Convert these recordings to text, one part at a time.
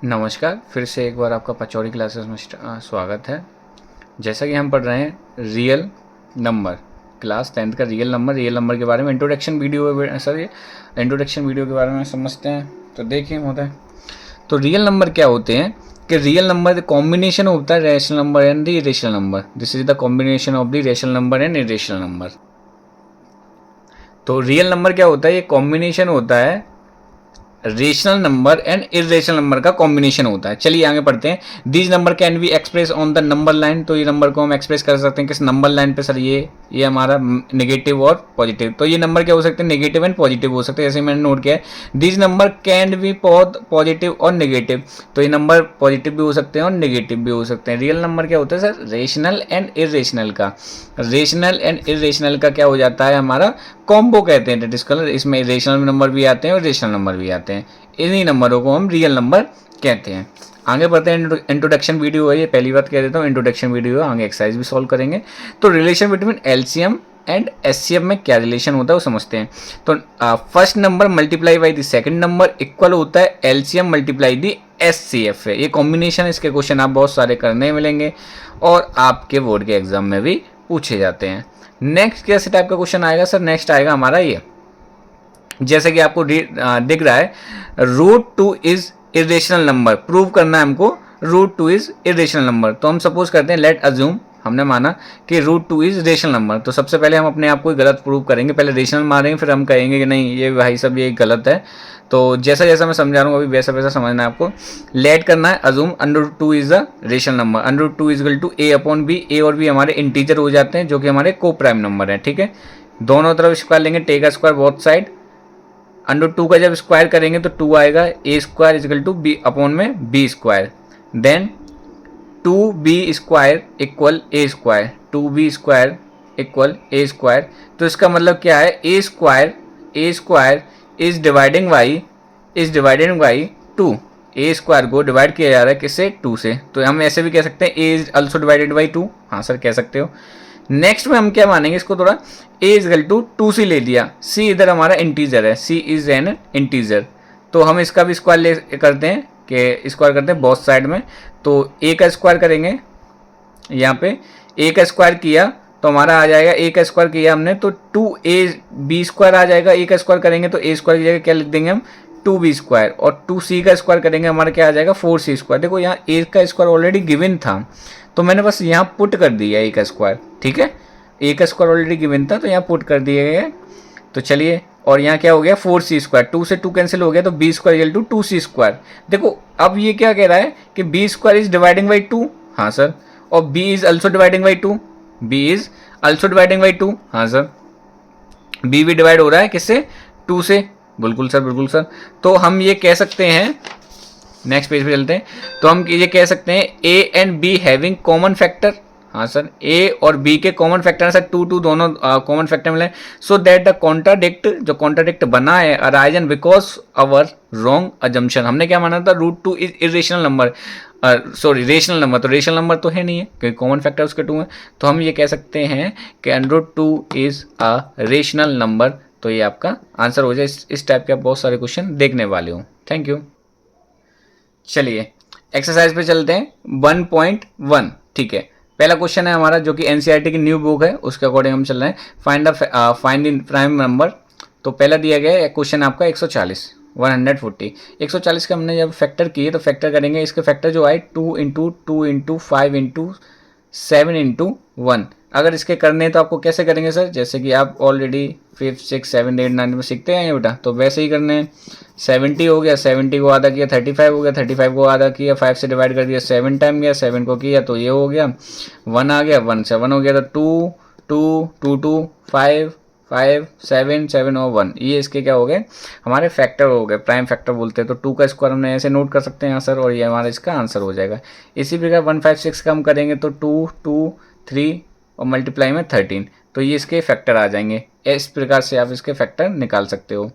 नमस्कार, फिर से एक बार आपका पचौड़ी क्लासेस में स्वागत है। जैसा कि हम पढ़ रहे हैं रियल नंबर, क्लास 10th का रियल नंबर के बारे में इंट्रोडक्शन वीडियो ये इंट्रोडक्शन वीडियो के बारे में समझते हैं। तो देखिए होता है, तो रियल नंबर क्या होते हैं कि रियल नंबर कॉम्बिनेशन होता है rational number and the irrational number. This is the combination of the rational number and irrational number. तो रियल नंबर क्या होता है, ये कॉम्बिनेशन होता है rational number and irrational number का कॉम्बिनेशन होता है। चलिए आगे पढ़ते हैं। These number can be express on the number line. तो ये नंबर को हम एक्सप्रेस कर सकते हैं किस नंबर लाइन पे? सर ये हमारा नेगेटिव और पॉजिटिव। तो ये नंबर क्या हो सकते हैं? नेगेटिव एंड पॉजिटिव हो सकते हैं, जैसे मैंने नोट किया है। These number can be positive और नेगेटिव। तो ये नंबर पॉजिटिव भी हो सकते हैं और नेगेटिव भी हो सकते हैं। रियल नंबर क्या होता है सर? रेशनल एंड इरेशनल का। रेशनल एंड इरेशनल का क्या हो जाता है? हमारा कॉम्बो कहते हैं डिस्कलर। इसमें रेशनल नंबर भी आते हैं और रेशनल नंबर भी आते हैं। इन्हीं नंबरों को हम रियल नंबर कहते हैं। आगे बढ़ते हैं। इंट्रोडक्शन वीडियो है, ये पहली बात कह देता हूँ, इंट्रोडक्शन वीडियो है। आगे एक्सरसाइज भी सॉल्व करेंगे। तो relation between LCM and HCF में क्या रिलेशन होता है वो समझते हैं। तो first number multiply by the second number equal होता है एलसीएम मल्टीप्लाई दी एचसीएफ है। ये कॉम्बिनेशन, इसके क्वेश्चन आप बहुत सारे करने मिलेंगे और आपके बोर्ड के एग्जाम में भी पूछे जाते हैं। नेक्स्ट कैसे टाइप का क्वेश्चन आएगा सर? नेक्स्ट आएगा हमारा ये, जैसे कि आपको दिख रहा है, root two is irrational number. Prove करना है हमको root two is irrational number. तो हम सपोज करते हैं, लेट अज्यूम, हमने माना कि root two is rational number. तो सबसे पहले हम अपने आप को गलत प्रूव करेंगे। पहले रेशनल मारेंगे, फिर हम कहेंगे कि नहीं ये भाई सब ये गलत है। तो जैसा जैसा मैं समझा रहा हूँ अभी वैसा वैसा समझना है आपको। लेट करना है assume under root two is a rational number. Under root two is equal to A upon B. A और बी हमारे इंटीजर हो जाते हैं जो कि हमारे को प्राइम नंबर है। ठीक है, दोनों तरफ स्क्वायर लेंगे, take a square both side. Under two का जब स्क्वायर करेंगे तो टू आएगा। A square is equal to B upon में B square. Then two B square equal A square. Two B square equal A square. तो इसका मतलब क्या है? A square is dividing by two. A square को डिवाइड किया जा रहा है किससे? टू से। तो हम ऐसे भी कह सकते हैं A is also divided by two. हाँ सर कह सकते हो। नेक्स्ट में हम क्या मानेंगे इसको? थोड़ा ए इजकल टू टू सी ले लिया। सी इधर हमारा इंटीजर है, सी इज एन इंटीजर। तो हम इसका भी स्क्वायर ले करते हैं कि स्क्वायर करते हैं बोथ साइड में। तो ए का स्क्वायर करेंगे, यहाँ पे ए का स्क्वायर किया तो हमारा आ जाएगा, ए का स्क्वायर किया हमने तो टू ए बी स्क्वायर आ जाएगा। ए का स्क्वायर करेंगे तो ए स्क्वायर की जगह क्या लिख देंगे हम? Two B square. और टू सी का स्क्वायर करेंगे हमारा क्या आ जाएगा? Four C square. देखो यहाँ ए का स्क्वायर ऑलरेडी गिवन था तो मैंने बस यहाँ पुट कर दिया ए का स्क्वायर। ठीक है, ए का स्क्वायर ऑलरेडी गिवन था तो यहाँ पुट कर दिया गया। तो चलिए, और यहाँ क्या हो गया? Four C square. टू से टू कैंसिल हो गया तो B square equal to two C square. देखो अब ये क्या कह रहा है कि B square is dividing by two. हाँ सर। और B is also dividing by two. B is also dividing by two. हाँ सर। बी भी डिवाइड हो रहा है किससे? टू से। बिल्कुल सर, बिल्कुल सर। तो हम ये कह सकते हैं, नेक्स्ट पेज पे चलते हैं। तो हम ये कह सकते हैं A and B having common factor. हाँ सर, ए और बी के कॉमन फैक्टर है सर, टू टू दोनों कॉमन फैक्टर मिले। सो दैट द कॉन्ट्राडिक्ट, जो कॉन्ट्राडिक्ट बना है, arisen because our wrong assumption. हमने क्या माना था? Root two is irrational number, sorry rational number. तो रेशनल नंबर तो है नहीं है क्योंकि कॉमन फैक्टर उसके टू है। तो हम ये कह सकते हैं कि under to is a rational number. तो ये आपका आंसर हो जाए। इस टाइप के आप बहुत सारे क्वेश्चन देखने वाले हो। Thank you. चलिए एक्सरसाइज पे चलते हैं 1.1। ठीक है, पहला क्वेश्चन है हमारा जो कि एनसीईआरटी की न्यू बुक है, उसके अकॉर्डिंग हम चल रहे हैं। Find the prime number. तो पहला दिया गया है क्वेश्चन आपका 140 140। 140 का हमने जब फैक्टर किए तो फैक्टर करेंगे, इसके फैक्टर जो आए 2 इंटू 2 इंटू 5 इंटू 7 इंटू 1। अगर इसके करने हैं तो आपको कैसे करेंगे सर? जैसे कि आप ऑलरेडी 5 6 7 8 9 में सीखते हैं बेटा, तो वैसे ही करने हैं। 70 हो गया, 70 को आधा किया 35 हो गया, 35 को आधा किया 5 से डिवाइड कर दिया 7 टाइम गया, 7 को किया तो ये हो गया 1 आ गया, 1 से 1 हो गया तो 2 2 2 2 5 5 7 7 और 1। ये इसके क्या हो गए? हमारे फैक्टर हो गए, प्राइम फैक्टर बोलते हैं। तो 2 का स्क्वायर हमने ऐसे नोट कर सकते हैं आंसर, और ये हमारा इसका आंसर हो जाएगा। इसी प्रकार 156 का हम करेंगे तो 2 2 3 और मल्टीप्लाई में 13। तो ये इसके फैक्टर आ जाएंगे। इस प्रकार से आप इसके फैक्टर निकाल सकते हो।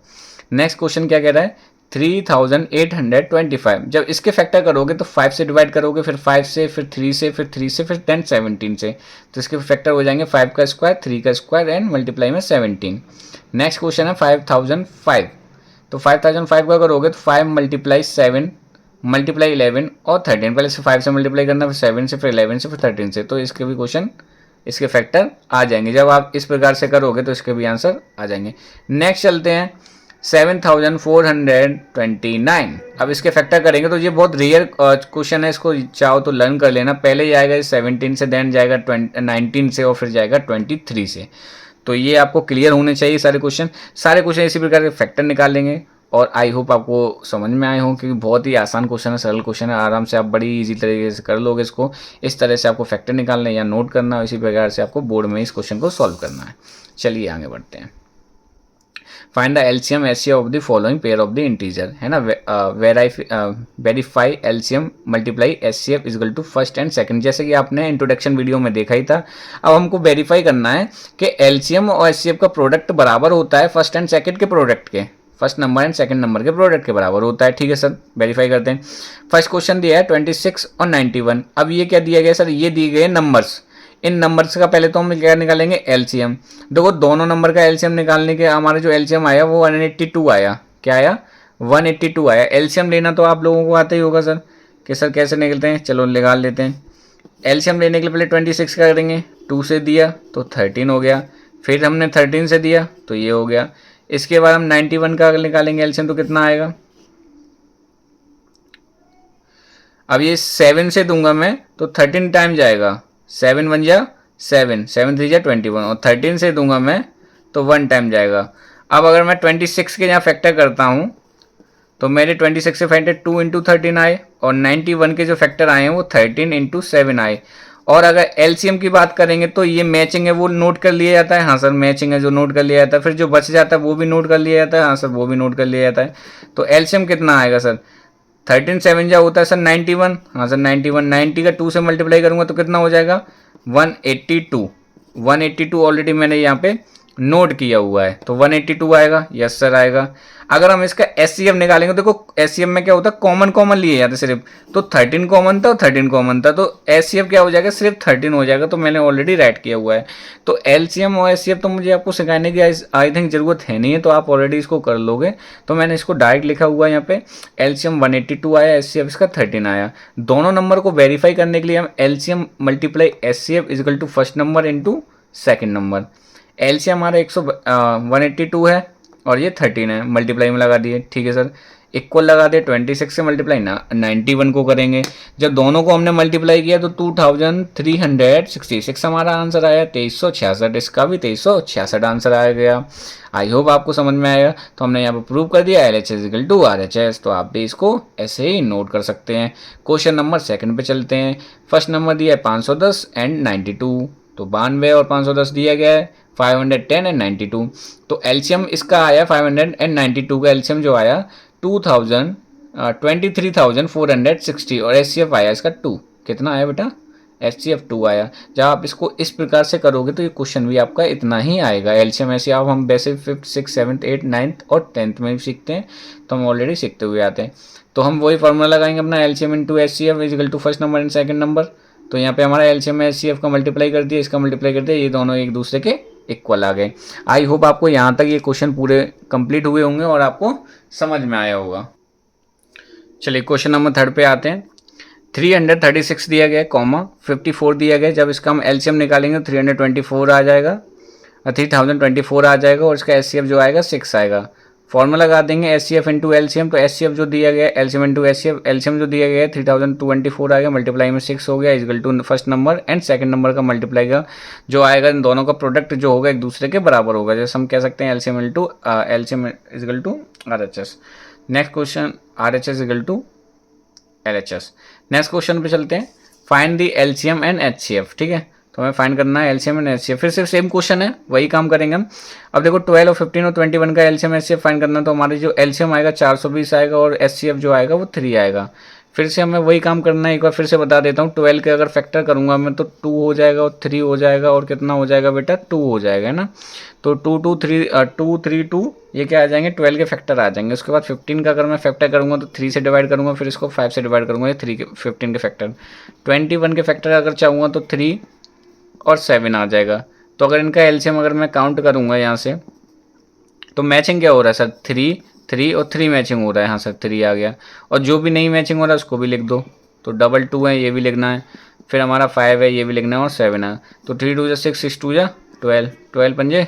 नेक्स्ट क्वेश्चन क्या कह रहा है? 3825। जब इसके फैक्टर करोगे तो 5 से डिवाइड करोगे, फिर 5 से, फिर 3 से, फिर 3 से, फिर 10 17 से। तो इसके फैक्टर हो जाएंगे 5 का स्क्वायर, 3 का स्क्वायर एंड मल्टीप्लाई में 17। नेक्स्ट क्वेश्चन है 5005। तो 5005 का करोगे तो 5 मल्टीप्लाई 7 मल्टीप्लाई 11 और 13, पहले से 5 से मल्टीप्लाई करना, फिर 7 से, फिर 11 से, फिर 13 से, तो इसके भी क्वेश्चन, इसके फैक्टर आ जाएंगे। जब आप इस प्रकार से करोगे तो इसके भी आंसर आ जाएंगे। नेक्स्ट चलते हैं 7429। अब इसके फैक्टर करेंगे तो ये बहुत रेयर क्वेश्चन है, इसको चाहो तो लर्न कर लेना। पहले ही आएगा 17 से, देन जाएगा 19 से और फिर जाएगा 23 से। तो ये आपको क्लियर होने चाहिए सारे क्वेश्चन इसी प्रकार के फैक्टर निकाल लेंगे। और आई होप आपको समझ में आए हों, क्योंकि बहुत ही आसान क्वेश्चन है, सरल क्वेश्चन है, आराम से आप बड़ी इजी तरीके से कर लोगे इसको। इस तरह से आपको फैक्टर निकालना है या नोट करना है, इसी प्रकार से आपको बोर्ड में इस क्वेश्चन को सॉल्व करना है। चलिए आगे बढ़ते हैं। Find the LCM HCF of the following pair of the integer, है ना। Verify LCM multiply HCF equal to first and second, जैसे कि आपने इंट्रोडक्शन वीडियो में देखा ही था। अब हमको वेरीफाई करना है कि एलसीएम और एचसीएफ का प्रोडक्ट बराबर होता है फर्स्ट एंड सेकंड के प्रोडक्ट के, first number and second number के प्रोडक्ट के बराबर होता है। ठीक है सर, वेरीफाई करते हैं। फर्स्ट क्वेश्चन दिया है 26 और 91। अब ये क्या दिया गया सर, ये दिए गए नंबर्स। इन नंबर्स का पहले तो हम क्या निकालेंगे, एलसीएम। देखो दोनों नंबर का एलसीएम निकालने के हमारा जो एलसीएम आया वो 182 आया। क्या आया, 182 आया। एलसीएम लेना तो आप लोगों को आता ही होगा सर, कि सर कैसे निकलते हैं, चलो निकाल लेते हैं। एलसीएम लेने के लिए पहले 26 का करेंगे, 2 से दिया तो 13 हो गया, फिर हमने 13 से दिया तो ये हो गया। इसके बाद हम 91 का निकालेंगे एलसीएम, तो कितना आएगा। अब ये 7 से दूंगा मैं तो 13 टाइम जाएगा, 7 1 जा 7, 7 3 जा 21, और 13 से दूंगा मैं तो 1 टाइम जाएगा। अब अगर मैं 26 के यहाँ फैक्टर करता हूँ तो मेरे 26 से फैक्टर 2 इंटू 13 आए, और 91 के जो फैक्टर आए हैं वो 13 इंटू 7 आए। और अगर एलसीएम की बात करेंगे तो ये मैचिंग है, वो नोट कर लिया जाता है। हाँ सर, मैचिंग है जो नोट कर लिया जाता है। फिर जो बच जाता है वो भी नोट कर लिया जाता है। हाँ सर, वो भी नोट कर लिया जाता है। तो एलसीएम कितना आएगा सर, 13 7 जा होता है सर 91। हाँ सर 91, 90 का 2 से मल्टीप्लाई करूंगा तो कितना हो जाएगा 182। 182 ऑलरेडी मैंने यहाँ पे नोट किया हुआ है, तो 182 आएगा। यस सर आएगा। अगर हम इसका एचसीएफ निकालेंगे, देखो एचसीएफ में क्या होता है, कॉमन कॉमन लिए जाते सिर्फ, तो 13 कॉमन था और 13 कॉमन था, तो एचसीएफ क्या हो जाएगा, सिर्फ 13 हो जाएगा। तो मैंने ऑलरेडी राइट किया हुआ है। तो एलसीएम और एचसीएफ तो मुझे आपको सिखाने की आई थिंक जरूरत है नहीं है, तो आप ऑलरेडी इसको कर लोगे। तो मैंने इसको डायरेक्ट लिखा हुआ है यहाँ पे, एलसीएम 182 आया, एचसीएफ इसका 13 आया। दोनों नंबर को वेरीफाई करने के लिए हम LCM multiply HCF equal to first number into second number. LCM हमारा 182 है और ये 13 है, मल्टीप्लाई में लगा दिए। ठीक है सर, इक्वल लगा दिए, 26 से मल्टीप्लाई 91 को करेंगे। जब दोनों को हमने मल्टीप्लाई किया तो 2366 हमारा आंसर आया। 2366, इसका भी 2366 आंसर आ गया। आई होप आपको समझ में आएगा। तो हमने यहाँ पर प्रूव कर दिया LHS इक्वल टू RHS, तो आप भी इसको ऐसे ही नोट कर सकते हैं। क्वेश्चन नंबर सेकंड पे चलते हैं। फर्स्ट नंबर दिया है 510 एंड 92, तो 92 और 510 दिया गया है, 510 एंड 92। तो एलसीएम इसका आया 592 का एलसीएम जो आया 23,460, और एचसीएफ आया इसका 2। कितना आया बेटा, एचसीएफ 2 आया। जब आप इसको इस प्रकार से करोगे तो ये क्वेश्चन भी आपका इतना ही आएगा। एलसीएम ऐसे आप हम वैसे 5th 6th 7th 8th 9th और 10th में भी सीखते हैं, तो हम ऑलरेडी सीखते हुए आते हैं। तो हम वही फॉर्मूला लगाएंगे अपना, LCM into HCF equal to first number and second number. तो यहाँ पे हमारा एलसीएम एचसीएफ का मल्टीप्लाई कर दिया, इसका मल्टीप्लाई कर दिया, ये दोनों एक दूसरे के इक्वल आ गए। आई होप आपको यहाँ तक ये क्वेश्चन पूरे कंप्लीट हुए होंगे और आपको समझ में आया होगा। चलिए क्वेश्चन नंबर 3 पे आते हैं। 336 दिया गया, कॉमा 54 दिया गया। जब इसका हम एलसीएम निकालेंगे 324 आ जाएगा, 3024 आ जाएगा, और इसका एचसीएफ जो आएगा 6 आएगा। फॉर्मूला लगा देंगे एचसीएफ इंटू एलसीएम। तो एचसीएफ जो दिया गया, एलसीएम इंटू एचसीएफ, एलसीएम जो दिया गया है 3024 आ गया, मल्टीप्लाई में 6 हो गया, equal to first number and second number का मल्टीप्लाई का जो आएगा, इन दोनों का प्रोडक्ट जो होगा एक दूसरे के बराबर होगा। जैसे हम कह सकते हैं LCM into LCM equal to RHS. Next question, RHS equal to LHS. Next question पे चलते हैं। Find the LCM and HCF. ठीक है, तो हमें फाइंड करना है एलसीएम एंड एचसीएफ। फिर सिर्फ सेम क्वेश्चन है, वही काम करेंगे हम। अब देखो 12 और 15 और 21 का एलसीएम एचसीएफ फाइंड करना, तो हमारे जो एलसीएम आएगा 420 आएगा और एचसीएफ जो आएगा वो 3 आएगा। फिर से हमें वही काम करना है, एक बार फिर से बता देता हूँ। 12 के अगर फैक्टर करूँगा मैं तो 2 हो जाएगा और 3 हो जाएगा, और कितना हो जाएगा बेटा 2 हो जाएगा, है ना। तो 2 2 3 2 3 2 ये क्या आ जाएंगे, 12 के फैक्टर आ जाएंगे। उसके बाद 15 का अगर मैं फैक्टर करूँगा तो 3 से डिवाइड करूँगा, फिर इसको 5 से डिवाइड करूँगा, ये 15 के फैक्टर। 21 के फैक्टर अगर चाहूँगा तो 3 और 7 आ जाएगा। तो अगर इनका एलसीएम अगर मैं काउंट करूँगा यहाँ से, तो मैचिंग क्या हो रहा है सर, 3 3 और 3 मैचिंग हो रहा है, हाँ सर 3 आ गया। और जो भी नहीं मैचिंग हो रहा है उसको भी लिख दो। तो 2 है, ये भी लिखना है। फिर हमारा 5 है, ये भी लिखना है, और 7 है। तो 3 2 6, 6 2 12, 12 पंजे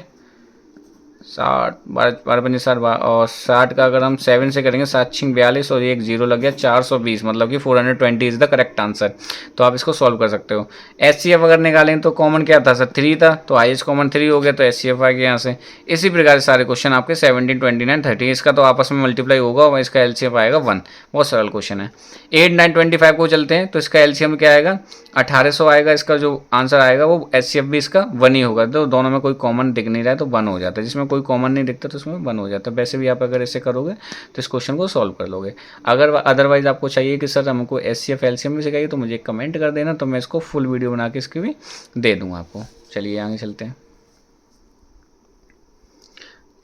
60, 12 पंजे 60, और 60 का अगर हम 7 से करेंगे 7 6 42, और एक जीरो लग गया 420, मतलब कि 420 इज द करेक्ट आंसर। तो आप इसको सॉल्व कर सकते हो। एचसीएफ अगर निकालें तो कॉमन क्या था सर, 3 था, तो हाईएस्ट कॉमन 3 हो गया, तो एचसीएफ आ गया यहाँ से। इसी प्रकार से सारे क्वेश्चन आपके 17 29 30 इसका तो आपस में मल्टीप्लाई होगा और इसका एलसीएफ आएगा 1। बहुत सरल क्वेश्चन है। 8 9 25 को चलते हैं, तो इसका एलसीएम क्या आएगा, 1800 आएगा। इसका जो आंसर आएगा वो एचसीएफ भी इसका 1 ही होगा। तो दोनों में कोई कॉमन दिख नहीं रहा है तो 1 हो जाता है, जिसमें कोई कॉमन नहीं दिखता तो उसमें 1 हो जाता है। वैसे भी आप अगर ऐसे करोगे तो इस क्वेश्चन को सॉल्व कर लोगे। अगर अदरवाइज आपको चाहिए कि सर हमको एचसीएफ एलसीएम भी सिखाइए तो मुझे कमेंट कर देना, तो मैं इसको फुल वीडियो बना के इसकी भी दे दूंगा आपको। चलिए आगे चलते हैं।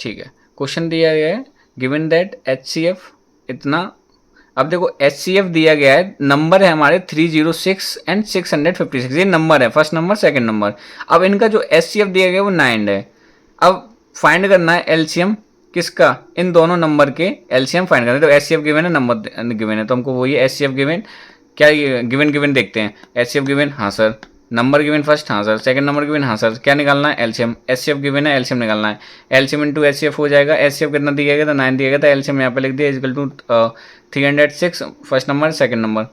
ठीक है, क्वेश्चन दिया गया है गिवन दैट एचसीएफ इतना। अब देखो एचसीएफ दिया गया है, नंबर है हमारे 306 एंड 656, ये नंबर है, फर्स्ट नंबर सेकंड नंबर। अब इनका जो एचसीएफ दिया गया है वो 9 है। अब फाइंड करना है एलसीएम किसका, इन दोनों नंबर के एलसीएम फाइंड करना है। तो एचसीएफ गिवन है, नंबर गिवन है, तो हमको वही एचसीएफ गिवन, क्या गिवन देखते हैं। एचसीएफ गिवन, हाँ सर। नंबर गिवन फर्स्ट, हाँ सर। सेकंड नंबर गिवन, हाँ सर। क्या निकालना है, एलसीएम। एचसीएफ गिवन है, एलसीएम निकालना है। एलसीएम इंटू एचसीएफ हो जाएगा। एचसीएफ कितना दिया गया था, 9 दिया गया था। एलसीएम यहाँ पे लिख दिया equal to 306 first number second number.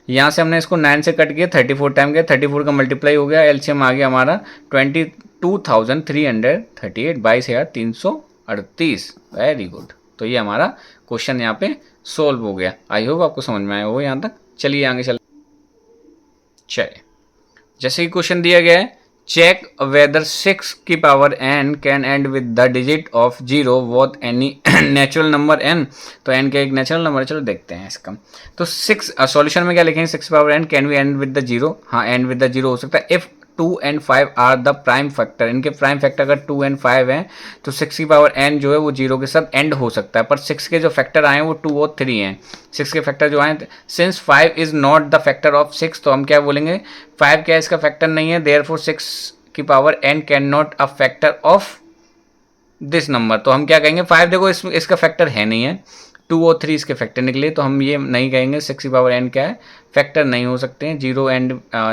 यहाँ से हमने इसको 9 से कट किया, 34 टाइम गया, 34 का मल्टीप्लाई हो गया, एलसीएम आ गया हमारा 22,338, 22,338। Very good. तो ये हमारा क्वेश्चन यहाँ पे सोल्व हो गया। आई होप आपको समझ में आया हो यहाँ तक। चलिए आगे चल। चलिए, जैसे कि क्वेश्चन दिया गया है, चेक वेदर 6 की power n can and with the digit of 0 what any natural number n। तो n का एक नेचुरल नंबर है, चलो देखते हैं इसका। तो 6 सॉल्यूशन में क्या लिखेंगे, 6 power n can we end with the 0। हाँ, एंड विद द 0 हो सकता है if 2 and 5 are the prime factor. इनके प्राइम फैक्टर अगर 2 and 5 हैं तो 6 की पावर n जो है वो 0 के साथ एंड हो सकता है। पर 6 के जो फैक्टर आए हैं वो 2 और 3 हैं। 6 के फैक्टर जो आए, since 5 is not the factor of 6, तो हम क्या बोलेंगे, 5 क्या इसका फैक्टर नहीं है, देयरफॉर 6 की power n can not a factor of this number. तो हम क्या कहेंगे, 5 देखो इसका फैक्टर है नहीं है, 2 और 3 इसके फैक्टर निकले, तो हम ये नहीं कहेंगे 6 की पावर n क्या है, फैक्टर नहीं हो सकते हैं। 0 एंड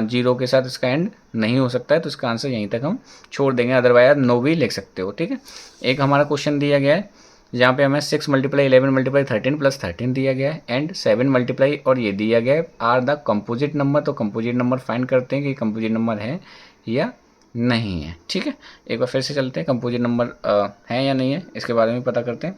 0 के साथ इसका एंड नहीं हो सकता है, तो इसका आंसर यहीं तक हम छोड़ देंगे। अदरवाइज नो भी लिख सकते हो। ठीक है, एक हमारा क्वेश्चन दिया गया है जहाँ पे हमें 6 मल्टीप्लाई 11 मल्टीप्लाई 13 प्लस 13 दिया गया है एंड 7 मल्टीप्लाई और ये दिया गया है आर द कंपोजिट नंबर। तो कंपोजिट नंबर फाइंड करते हैं कि कंपोजिट नंबर है या नहीं है। ठीक है, एक बार फिर से चलते हैं, कंपोजिट नंबर है या नहीं है इसके बारे में पता करते हैं।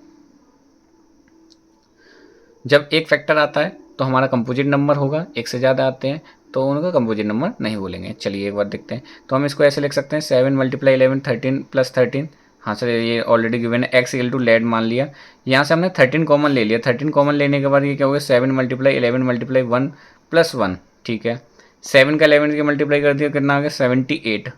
जब एक फैक्टर आता है तो हमारा कंपोजिट नंबर होगा, एक से ज़्यादा आते हैं तो उनका कंपोजिट नंबर नहीं बोलेंगे। चलिए एक बार देखते हैं। तो हम इसको ऐसे लिख सकते हैं 7 मल्टीप्लाई 11 13 प्लस 13। हाँ सर, ये ऑलरेडी गिवन है, एक्स इक्वल टू लेड मान लिया। यहाँ से हमने 13 कॉमन ले लिया। 13 कॉमन लेने के बाद ये क्या हो गया, 7 मल्टीप्लाई 11 मल्टीप्लाई 1 प्लस 1। ठीक है, 7 का 11 की मल्टीप्लाई कर दिया, कितना आ गया 78।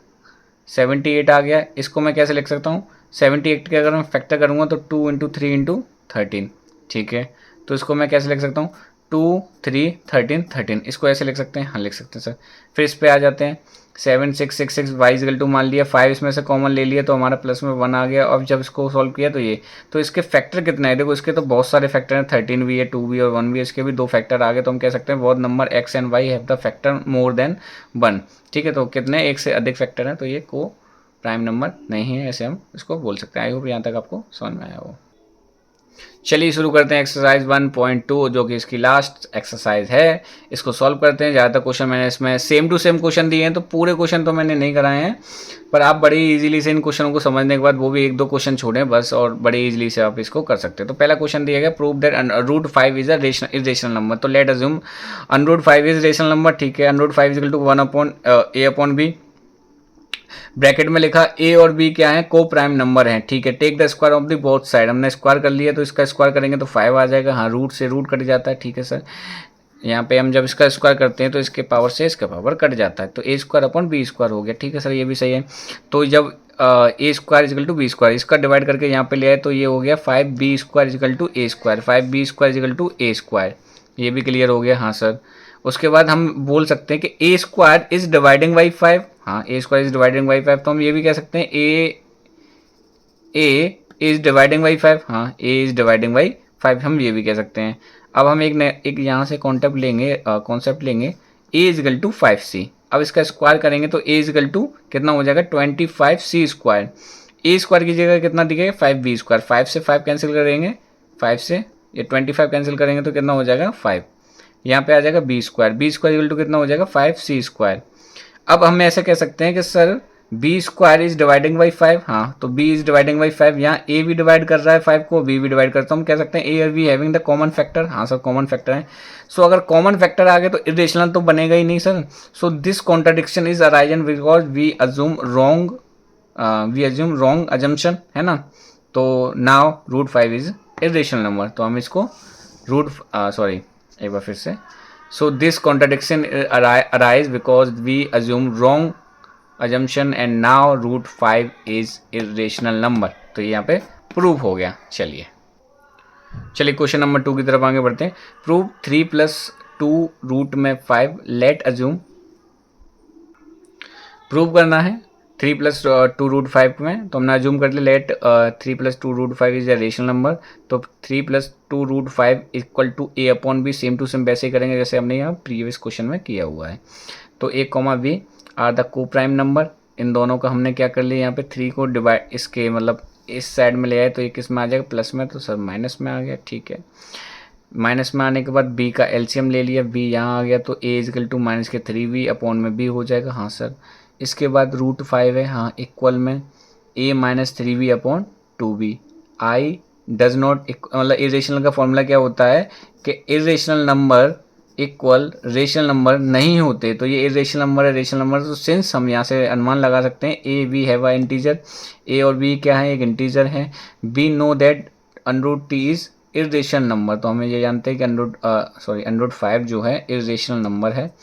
78 आ गया। इसको मैं कैसे लिख सकता हूँ, 78 के अगर मैं फैक्टर करूँगा तो 2 इंटू 3 इंटू 13। ठीक है, तो इसको मैं कैसे लिख सकता हूँ, 2 3 13 13। इसको ऐसे लिख सकते हैं, हाँ लिख सकते हैं सर। फिर इस पे आ जाते हैं, 7 6 6 6 वाई इक्वल टू मान लिया, 5 इसमें से कॉमन ले लिया तो हमारा प्लस में 1 आ गया। अब जब इसको सॉल्व किया तो ये, तो इसके फैक्टर कितना है, देखो इसके तो बहुत सारे फैक्टर हैं, 13 भी है, 2 भी और 1 भी, इसके भी 2 फैक्टर आ गए। तो हम कह सकते हैं बहुत number x and why have the factor more than 1। ठीक है, तो कितने एक से अधिक फैक्टर हैं, तो ये को प्राइम नंबर नहीं है, ऐसे हम इसको बोल सकते हैं। आई होप यहाँ तक आपको समझ में आया हो। चलिए शुरू करते हैं एक्सरसाइज 1.2 जो कि इसकी लास्ट एक्सरसाइज है। इसको सॉल्व करते हैं। ज़्यादातर क्वेश्चन मैंने इसमें सेम टू सेम क्वेश्चन दिए हैं, तो पूरे क्वेश्चन तो मैंने नहीं कराए हैं, पर आप बड़ी इजीली से इन क्वेश्चनों को समझने के बाद वो भी 1-2 क्वेश्चन छोड़ें बस, और बड़े इजीली से आप इसको कर सकते हैं। तो पहला क्वेश्चन दिया गया, prove that √5 is a rational number. तो let assume √5 is rational number. ठीक है, √5 is equal to 1/a/b। Bracket में लिखा ए और बी क्या है, को प्राइम नंबर है। ठीक है, take the square of the both side. हमने स्क्वायर कर लिया तो इसका स्क्वायर करेंगे तो 5 आ जाएगा। हाँ, रूट से रूट कट जाता है। ठीक है सर, यहाँ पे हम जब इसका स्क्वायर करते हैं तो इसके पावर से इसका पावर कट जाता है, तो ए स्क्वायर अपॉन बी स्क्वायर हो गया। ठीक है सर, ये भी सही है। तो जब A square is equal to B square, इसका डिवाइड करके यहाँ पे ले आए तो ये हो गया 5b square is equal to A square, 5b square is equal to A square. ये भी क्लियर हो गया। हाँ सर, उसके बाद हम बोल सकते हैं कि ए स्क्वायर इज डिवाइडिंग बाई 5। हाँ, ए स्क्वायर इज डिवाइडिंग बाई 5, तो हम ये भी कह सकते हैं ए इज डिवाइडिंग बाई 5। हाँ, ए इज डिवाइडिंग बाई 5 हम ये भी कह सकते हैं। अब हम एक यहाँ से कॉन्सेप्ट लेंगे a इजिकल टू 5c। अब इसका स्क्वायर करेंगे तो a इजिकल टू कितना हो जाएगा 25c स्क्वायर। ए स्क्वायर की जगह कितना दिखेगा 5b स्क्वायर। 5 से 5 कैंसिल करेंगे, 5 से ये 25 कैंसिल करेंगे तो कितना हो जाएगा 5। यहाँ पे आ जाएगा बी स्क्वायर इक्वल टू कितना हो जाएगा 5c स्क्वायर। अब हम ऐसे कह सकते हैं कि sir B square is dividing by 5। हाँ, तो बी इज डिवाइडिंग बाई 5, यहाँ ए भी डिवाइड कर रहा है 5 को, बी भी डिवाइड करता हूँ, हम कह सकते हैं ए और be having the common factor. हाँ सर, कॉमन फैक्टर है। सो अगर कॉमन फैक्टर आ गए तो इरेशनल तो बनेगा ही नहीं sir. So this contradiction is arisen because we assume wrong assumption, है ना। तो now root 5 is irrational number, तो हम इसको एक बार फिर से। So this contradiction arise because we assume wrong assumption and now root 5 is irrational number। तो ये यहाँ पे प्रूव हो गया। चलिए क्वेश्चन नंबर 2 की तरफ आगे बढ़ते हैं। प्रूव 3 + 2 रूट में 5 लेट अज्यूम। प्रूव करना है 3 + 2 रूट 5 में, तो हमने अज्यूम कर लिया let 3 + 2 root 5 is a rational number. तो 3 + 2 root 5 equal to a upon B, same to same वैसे ही करेंगे जैसे हमने यहाँ प्रीवियस क्वेश्चन में किया हुआ है। तो a, b are the coprime number. इन दोनों का हमने क्या कर लिया, यहाँ पे 3 को डिवाइड इसके मतलब इस साइड में ले आए तो ये किस में आ जाएगा प्लस में, तो सर माइनस में आ गया। ठीक है, माइनस में आने के बाद b का एलसीएम ले लिया, b यहाँ आ गया तो a इजिकल टू माइनस के 3b अपॉन में b हो जाएगा। हाँ सर, इसके बाद रूट 5 है, हाँ इक्वल में a minus 3b upon 2b। I does not मतलब इरेशनल का फॉर्मूला क्या होता है कि irrational number equal rational number नहीं होते। तो ये इरेशनल नंबर है, रेशनल नंबर। तो सिंस हम यहाँ से अनुमान लगा सकते हैं A B have a integer, A और बी क्या है, एक इंटीजर है। We know that √t is irrational number, तो हमें ये जानते हैं कि √5 जो है इरेशनल नंबर है।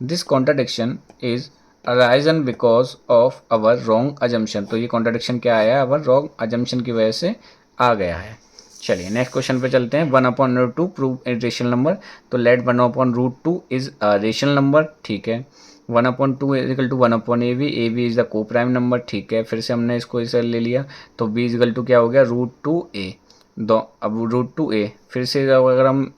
This contradiction is arisen because of our wrong assumption. तो ये कॉन्ट्राडिक्शन क्या आया है, अवर रॉन्ग अजम्पशन की वजह से आ गया है। चलिए नेक्स्ट क्वेश्चन पे चलते हैं। 1/√2 प्रूव ए रेशनल नंबर। तो लेट 1/√2 इज रेशनल नंबर। ठीक है, 1/2 is equal to 1/ab, A B is the coprime number. ठीक है, फिर से हमने इसको इसे ले लिया तो b इजिकल टू क्या हो गया √2a। अब √2a फिर से अगर हम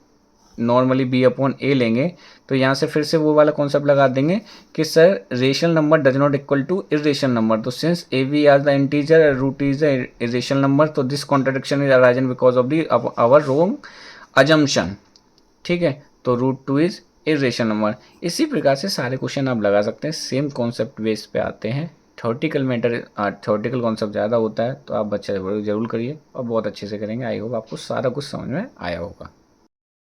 नॉर्मली b/a लेंगे तो यहाँ से फिर से वो वाला कॉन्सेप्ट लगा देंगे कि sir rational number does not equal to irrational number. तो since A B are the integer root is the irrational number, तो this contradiction is arisen because of the our wrong assumption. ठीक है, तो √2 is irrational number. इसी प्रकार से सारे question आप लगा सकते हैं, सेम कॉन्सेप्ट बेस पे आते हैं। थ्योरेटिकल कॉन्सेप्ट ज़्यादा होता है, तो आप बच्चे जरूर करिए और बहुत अच्छे से करेंगे। आई होप आपको सारा कुछ समझ में आया होगा।